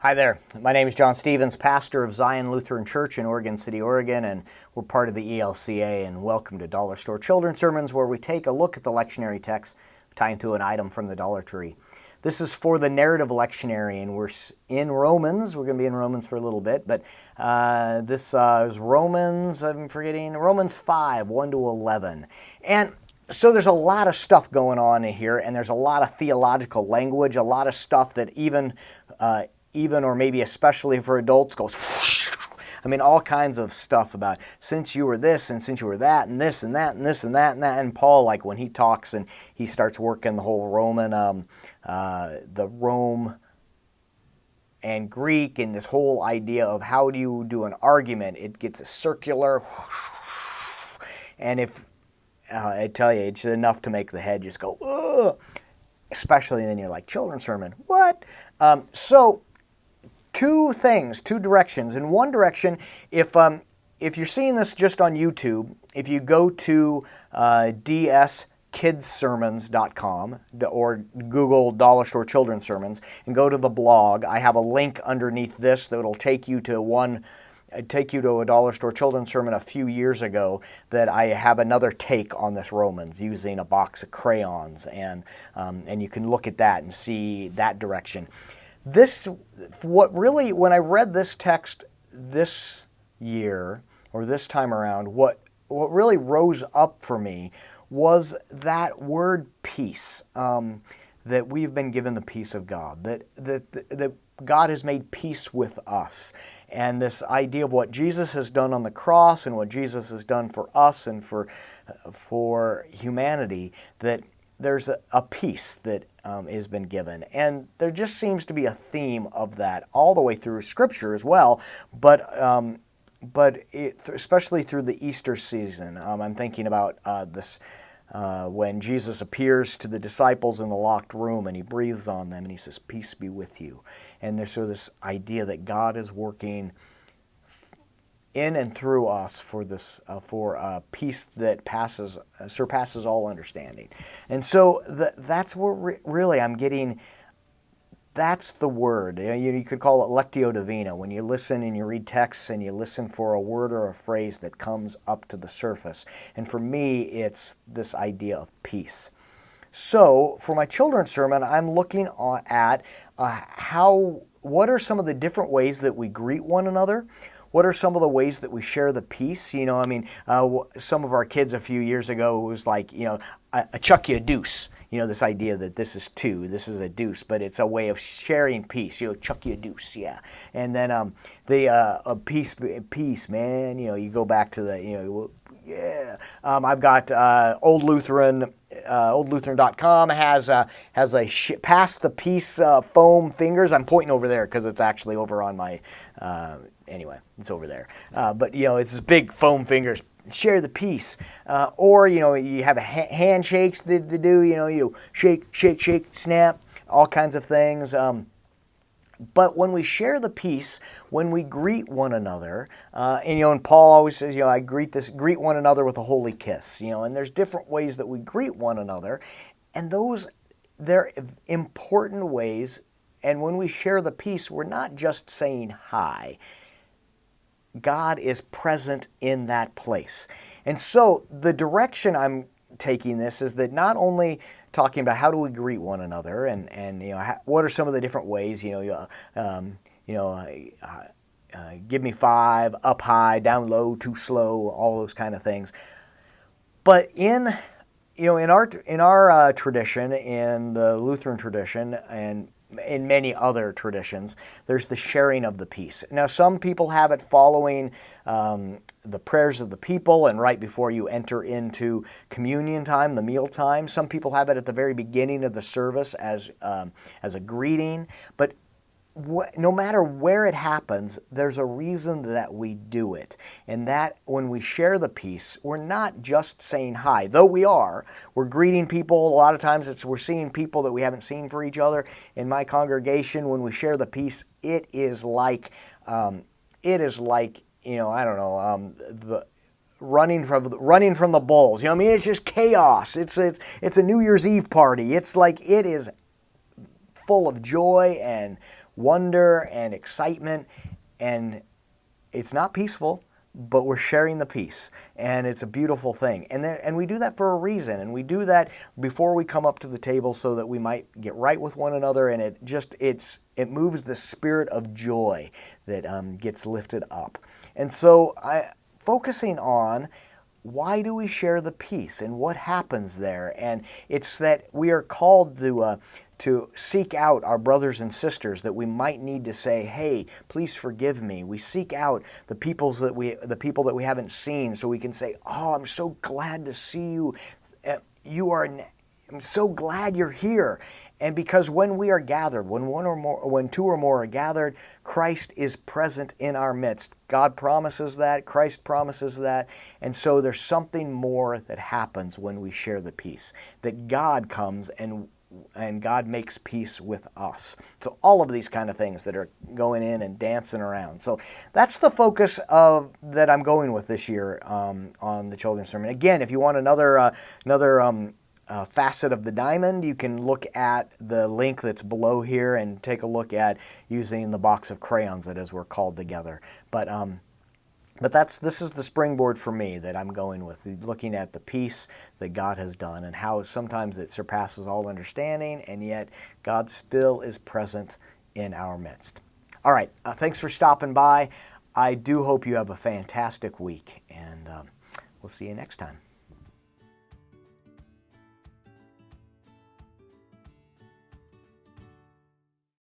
Hi there. My name is John Stevens, pastor of Zion Lutheran Church in Oregon City, Oregon, and we're part of the ELCA, and welcome to Dollar Store Children's Sermons, where we take a look at the lectionary text tying to an item from the Dollar Tree. This is for the narrative lectionary, and we're in Romans. We're going to be in Romans for a little bit, but this is Romans 5, 1 to 11. And so there's a lot of stuff going on in here, and there's a lot of theological language, a lot of stuff that even or maybe especially for adults goes whoosh. I mean, all kinds of stuff about since you were this and since you were that and this and that and this and that and that. And Paul, like when he talks and he starts working the whole Roman, the Rome and Greek and this whole idea of how do you do an argument, it gets a circular. And if, I tell you, it's enough to make the head just go, ugh. Especially then you're like, children's sermon, what? So two directions. In one direction, if you're seeing this just on YouTube, if you go to dskidssermons.com or Google Dollar Store Children's Sermons and go to the blog, I have a link underneath this that will take you to a Dollar Store Children's Sermon a few years ago that I have another take on this Romans using a box of crayons, and you can look at that and see that direction. When I read this text this year, or this time around, what really rose up for me was that word peace, that we've been given the peace of God, that God has made peace with us. And this idea of what Jesus has done on the cross and what Jesus has done for us and for humanity, that there's a peace that has been given. And there just seems to be a theme of that all the way through Scripture as well, but especially through the Easter season. I'm thinking about this when Jesus appears to the disciples in the locked room and he breathes on them and he says, "Peace be with you." And there's sort of this idea that God is working in and through us for this peace that surpasses all understanding. And so that's where really I'm getting. That's the word. You could call it Lectio Divina. When you listen and you read texts and you listen for a word or a phrase that comes up to the surface. And for me, it's this idea of peace. So for my children's sermon, I'm looking at what are some of the different ways that we greet one another? What are some of the ways that we share the peace? Some of our kids a few years ago was like, I chuck you a deuce. This idea that this is two, this is a deuce, but it's a way of sharing peace. Chuck you a deuce, yeah. And then peace, man. You go back to the, yeah. I've got Old Lutheran. OldLutheran.com has a pass the peace foam fingers. I'm pointing over there because it's actually over on my. Anyway, it's over there. But it's this big foam fingers. Share the peace, or you have handshakes that they do. You shake, shake, shake, snap, all kinds of things. But when we share the peace, when we greet one another, and Paul always says, I greet one another with a holy kiss. And there's different ways that we greet one another, and they're important ways. And when we share the peace, we're not just saying hi. God is present in that place. And so the direction I'm taking this is that not only talking about how do we greet one another and what are some of the different ways, give me five, up high, down low, too slow, all those kind of things. But in our tradition, in the Lutheran tradition, and in many other traditions, there's the sharing of the peace. Now, some people have it following the prayers of the people and right before you enter into communion time, the meal time. Some people have it at the very beginning of the service as a greeting. But no matter where it happens, there's a reason that we do it. And that when we share the peace, we're not just saying hi, though we're greeting people. A lot of times we're seeing people that we haven't seen for each other. In my congregation, when we share the peace, it is like the running from the bulls. It's just chaos. It's a New Year's Eve party. It's like it is full of joy and wonder and excitement, and it's not peaceful, but we're sharing the peace, and it's a beautiful thing. And we do that for a reason, and we do that before we come up to the table so that we might get right with one another, and it moves the spirit of joy that gets lifted up. And so focusing on why do we share the peace and what happens there, and it's that we are called to seek out our brothers and sisters that we might need to say, hey, please forgive me. We seek out the people that we haven't seen so we can say, oh, I'm so glad to see you. I'm so glad you're here. And because when we are gathered, when two or more are gathered, Christ is present in our midst. God promises that, Christ promises that, and so there's something more that happens when we share the peace, that God comes and God makes peace with us. So all of these kind of things that are going in and dancing around. So that's the focus that I'm going with this year on the children's sermon. Again, if you want another facet of the diamond, you can look at the link that's below here and take a look at using the box of crayons that as we're called together. But this is the springboard for me that I'm going with, looking at the peace that God has done and how sometimes it surpasses all understanding, and yet God still is present in our midst. All right, thanks for stopping by. I do hope you have a fantastic week, and we'll see you next time.